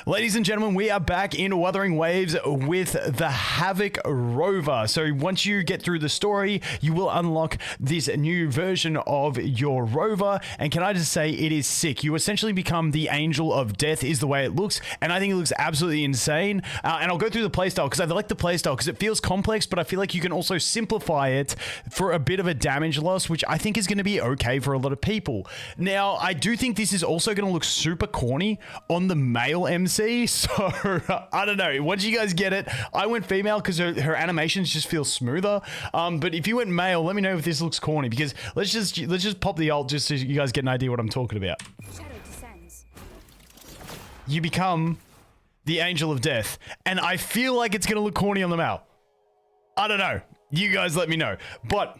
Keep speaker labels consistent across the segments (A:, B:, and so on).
A: Ladies and gentlemen, we are back in Wuthering Waves with the HAVOC Rover. So once you get through the story, you will unlock this new version of your rover. And can I just say, it is sick. You essentially become the Angel of Death is the way it looks. And I think it looks absolutely insane. And I'll go through the playstyle because I like the playstyle because it feels complex, but I feel like you can also simplify it for a bit of a damage loss, which I think is going to be okay for a lot of people. Now, I do think this is also going to look super corny on the male MC. So I don't know. Once you guys get it, I went female because her animations just feel smoother. But if you went male, let me know if this looks corny because let's just pop the ult just so you guys get an idea what I'm talking about.
B: Shadow descends.
A: You become the Angel of Death, and I feel like it's gonna look corny on the male. I don't know. You guys let me know. But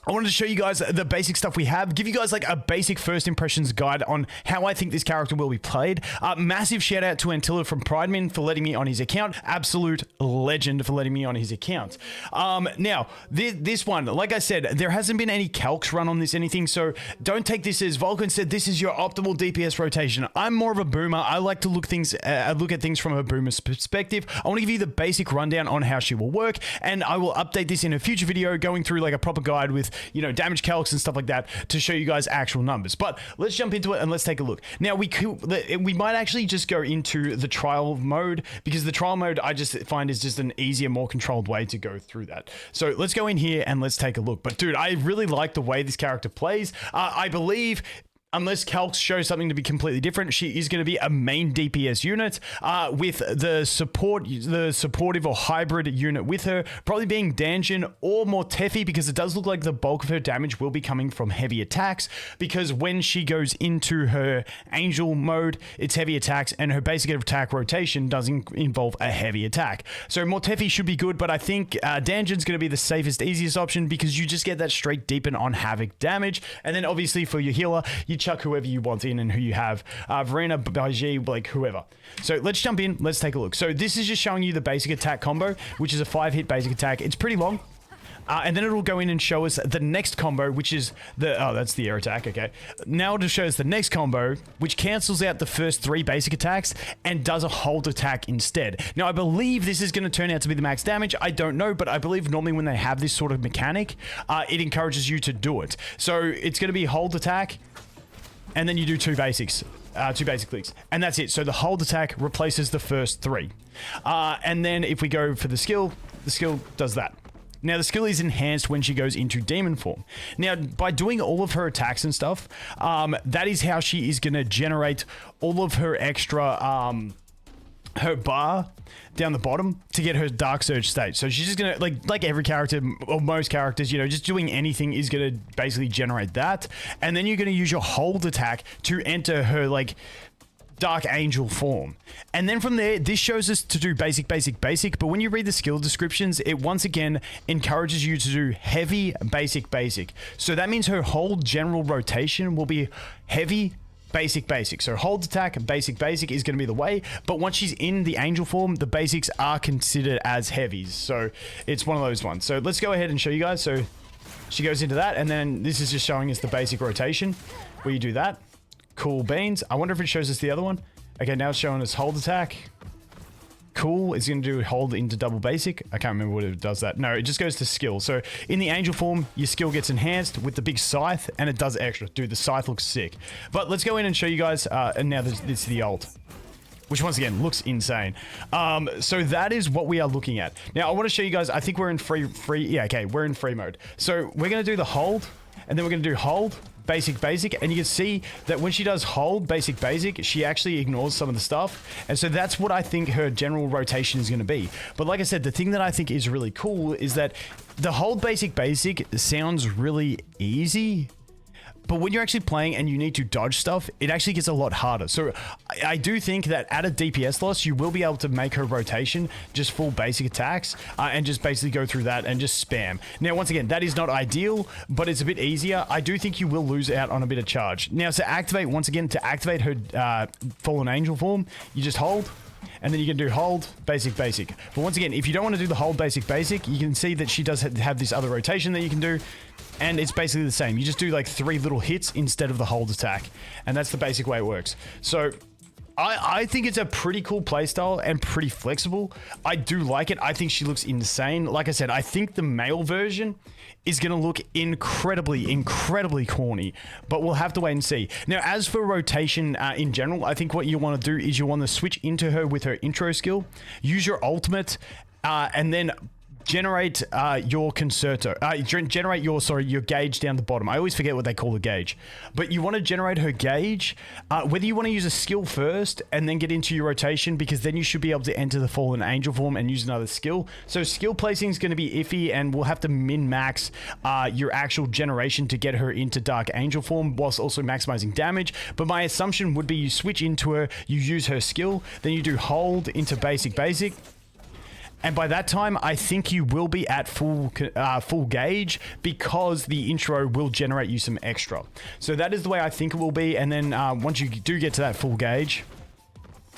A: I wanted to show you guys the basic stuff we have, give you guys like a basic first impressions guide on how I think this character will be played. Massive shout out to Antilla from Prideman for letting me on his account. Absolute legend for letting me on his account. Now, this one, like I said, there hasn't been any calcs run on this anything, so don't take this as Vulcan said this is your optimal DPS rotation. I'm more of a boomer. I like to look at things from a boomer's perspective. I want to give you the basic rundown on how she will work, and I will update this in a future video going through like a proper guide with, you know, damage calcs and stuff like that to show you guys actual numbers. But let's jump into it and let's take a look. Now, we might actually just go into the trial mode because the trial mode I just find is just an easier, more controlled way to go through that. So let's go in here and let's take a look. But dude, I really like the way this character plays. I believe, unless calcs show something to be completely different, she is going to be a main DPS unit with the supportive or hybrid unit with her, probably being Danjin or more Teffy, because it does look like the bulk of her damage will be coming from heavy attacks, because when she goes into her angel mode, it's heavy attacks, and her basic attack rotation doesn't involve a heavy attack. So more Teffy should be good, but I think Danjin's going to be the safest, easiest option because you just get that straight deepen on Havoc damage, and then obviously for your healer, you chuck whoever you want in and who you have, Verena, Baiji, like whoever. So let's jump in, let's take a look. So this is just showing you the basic attack combo, which is a 5-hit basic attack. It's pretty long. And then it'll go in and show us the next combo, which is the, oh, that's the air attack, okay. Now it'll show us the next combo, which cancels out the first 3 basic attacks and does a hold attack instead. Now, I believe this is going to turn out to be the max damage. I don't know, but I believe normally when they have this sort of mechanic, it encourages you to do it. So it's going to be hold attack, and then you do 2 basics, 2 basic clicks, and that's it. So the hold attack replaces the first 3. And then if we go for the skill does that. Now, the skill is enhanced when she goes into demon form. Now, by doing all of her attacks and stuff, that is how she is going to generate all of her extra, her bar down the bottom to get her Dark Surge state. So she's just gonna, like every character or most characters, you know, just doing anything is gonna basically generate that. And then you're gonna use your hold attack to enter her like Dark Angel form. And then from there, this shows us to do basic, but when you read the skill descriptions, it once again encourages you to do heavy, basic. So that means her whole general rotation will be heavy, basic. So hold attack, basic is going to be the way. But once she's in the angel form, the basics are considered as heavies. So it's one of those ones. So let's go ahead and show you guys. So she goes into that, and then this is just showing us the basic rotation where you do that. Cool beans. I wonder if it shows us the other one. Okay, now it's showing us hold attack. Cool. It's going to do hold into double basic. I can't remember what it does that. No, it just goes to skill. So in the angel form, your skill gets enhanced with the big scythe, and it does extra. Dude, the scythe looks sick. But let's go in and show you guys. And now this is the ult, which once again looks insane. So that is what we are looking at. Now I want to show you guys. I think we're in free. Yeah, okay, we're in free mode. So we're going to do the hold, and then we're going to do hold, basic, and you can see that when she does hold basic, she actually ignores some of the stuff, and so that's what I think her general rotation is going to be. But like I said, the thing that I think is really cool is that the hold basic sounds really easy, but when you're actually playing and you need to dodge stuff, it actually gets a lot harder. So I do think that at a DPS loss, you will be able to make her rotation just full basic attacks and just basically go through that and just spam. Now, once again, that is not ideal, but it's a bit easier. I do think you will lose out on a bit of charge. Now, to activate, once again, to activate her Fallen Angel form, you just hold, and then you can do hold, basic. But once again, if you don't want to do the hold, basic, you can see that she does have this other rotation that you can do, and it's basically the same. You just do like 3 little hits instead of the hold attack, and that's the basic way it works. So I think it's a pretty cool playstyle and pretty flexible. I do like it. I think she looks insane. Like I said, I think the male version is going to look incredibly corny, but we'll have to wait and see. Now, as for rotation in general, I think what you want to do is you want to switch into her with her intro skill, use your ultimate, and then generate your concerto, generate your gauge down the bottom. I always forget what they call the gauge, but you want to generate her gauge, whether you want to use a skill first and then get into your rotation, because then you should be able to enter the fallen angel form and use another skill. So skill placing is going to be iffy, and we'll have to min-max your actual generation to get her into dark angel form whilst also maximizing damage. But my assumption would be you switch into her, you use her skill, then you do hold into basic, and by that time, I think you will be at full gauge, because the intro will generate you some extra. So that is the way I think it will be. And then once you do get to that full gauge,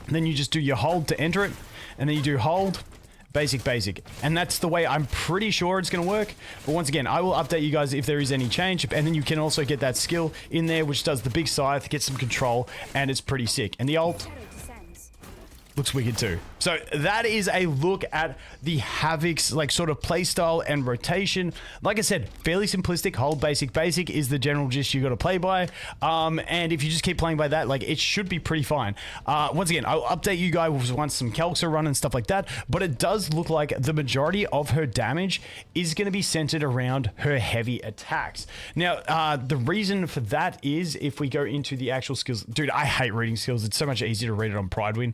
A: then you just do your hold to enter it. And then you do hold, basic. And that's the way I'm pretty sure it's going to work. But once again, I will update you guys if there is any change. And then you can also get that skill in there, which does the big scythe, gets some control, and it's pretty sick. And the ult looks wicked too. So that is a look at the Havoc's like sort of playstyle and rotation. Like I said, fairly simplistic. Hold basic is the general gist you got to play by. And if you just keep playing by that, like, it should be pretty fine. Once again, I'll update you guys once some calcs are run and stuff like that. But it does look like the majority of her damage is going to be centered around her heavy attacks. Now, the reason for that is if we go into the actual skills, dude, I hate reading skills. It's so much easier to read it on Pridewin.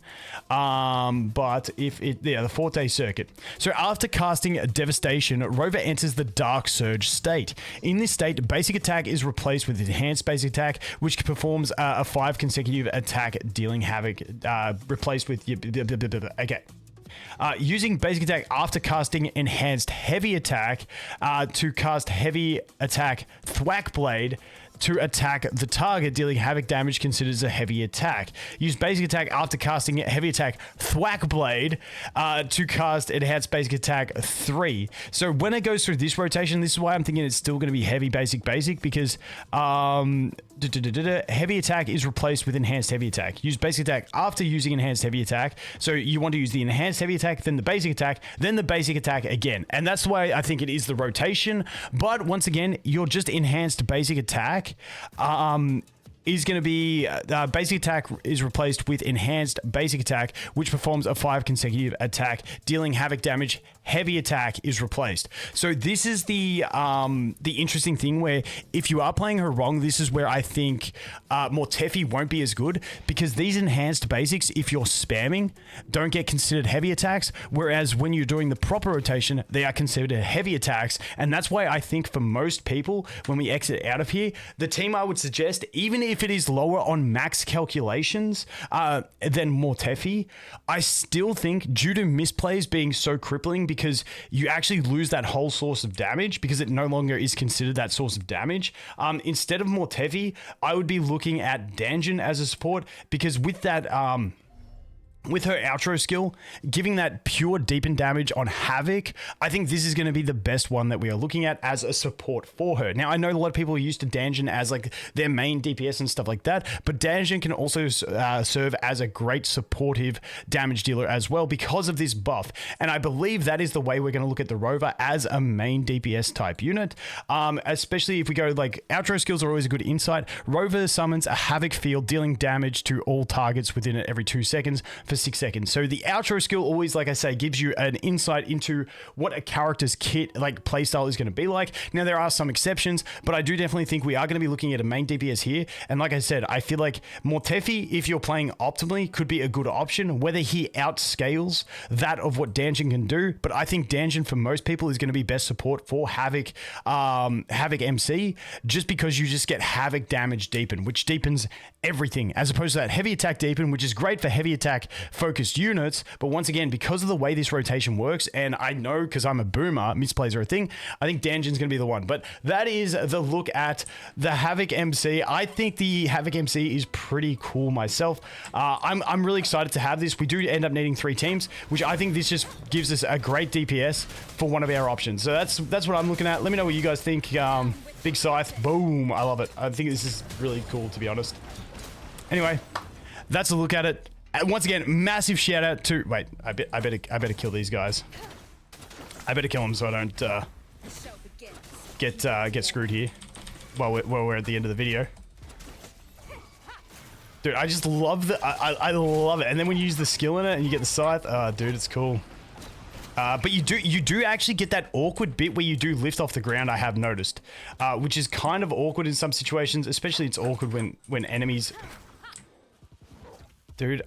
A: But the Forte circuit. So after casting Devastation, Rover enters the Dark Surge state. In this state, basic attack is replaced with enhanced basic attack, which performs a 5 consecutive attack, dealing havoc, replaced with... Okay. Using basic attack after casting enhanced heavy attack to cast heavy attack Thwack Blade to attack the target, dealing havoc damage considered as a heavy attack. Use basic attack after casting heavy attack Thwack Blade to cast enhanced basic attack 3. So when it goes through this rotation, this is why I'm thinking it's still going to be heavy basic, because heavy attack is replaced with enhanced heavy attack. Use basic attack after using enhanced heavy attack. So you want to use the enhanced heavy attack, then the basic attack, then the basic attack again. And that's why I think it is the rotation. But once again, you're just enhanced basic attack is going to be basic attack is replaced with enhanced basic attack, which performs a 5 consecutive attack, dealing havoc damage. Heavy attack is replaced. So this is the interesting thing, where if you are playing her wrong, this is where I think Mortefi won't be as good, because these enhanced basics, if you're spamming, don't get considered heavy attacks, whereas when you're doing the proper rotation, they are considered heavy attacks. And that's why I think for most people, when we exit out of here, the team I would suggest, even if it is lower on max calculations than Mortefi, I still think, due to misplays being so crippling, because you actually lose that whole source of damage because it no longer is considered that source of damage. Instead of Mortefi, I would be looking at Danjin as a support, because with that... with her outro skill, giving that pure deepen damage on Havoc, I think this is going to be the best one that we are looking at as a support for her. Now, I know a lot of people are used to Danjin as like their main DPS and stuff like that, but Danjin can also serve as a great supportive damage dealer as well because of this buff. And I believe that is the way we're going to look at the Rover, as a main DPS type unit, especially if we go like outro skills are always a good insight. Rover summons a Havoc field, dealing damage to all targets within it every 2 seconds for 6 seconds. So the outro skill always, like I say, gives you an insight into what a character's kit, like playstyle, is going to be like. Now, there are some exceptions, but I do definitely think we are going to be looking at a main DPS here. And like I said, I feel like Mortefi, if you're playing optimally, could be a good option, whether he outscales that of what Danjin can do. But I think Danjin, for most people, is going to be best support for Havoc, Havoc MC, just because you just get Havoc damage deepen, which deepens everything, as opposed to that heavy attack deepen, which is great for heavy attack focused units. But once again, because of the way this rotation works, and I know because I'm a boomer, misplays are a thing, I think Danjin's going to be the one. But that is the look at the Havoc MC. I think the Havoc MC is pretty cool myself. I'm really excited to have this. We do end up needing 3 teams, which I think this just gives us a great DPS for one of our options. So that's what I'm looking at. Let me know what you guys think. Big scythe, boom, I love it. I think this is really cool, to be honest. Anyway, that's a look at it. Once again, massive shout out to... Wait, I better kill these guys. I better kill them so I don't get screwed here while we're at the end of the video. Dude, I just love the... I love it. And then when you use the skill in it and you get the scythe, dude, it's cool. But you do actually get that awkward bit where you do lift off the ground, I have noticed. Which is kind of awkward in some situations, especially it's awkward when enemies... Dude,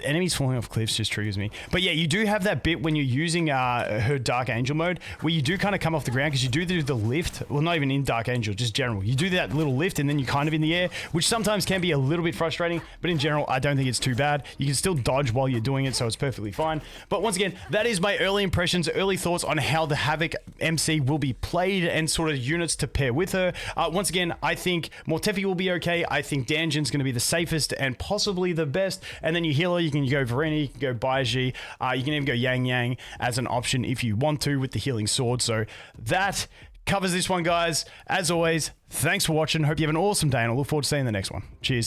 A: enemies falling off cliffs just triggers me. But yeah, you do have that bit when you're using her Dark Angel mode, where you do kind of come off the ground because you do the lift. Well, not even in Dark Angel, just general. You do that little lift and then you're kind of in the air, which sometimes can be a little bit frustrating. But in general, I don't think it's too bad. You can still dodge while you're doing it, so it's perfectly fine. But once again, that is my early impressions, early thoughts on how the Havoc MC will be played and sort of units to pair with her. Once again, I think Mortefi will be okay. I think Danjin's going to be the safest and possibly the best. And then you healer, you can go Verena, you can go Baiji, you can even go Yang Yang as an option if you want to with the healing sword. So that covers this one, guys. As always, thanks for watching. Hope you have an awesome day, and I look forward to seeing the next one. Cheers.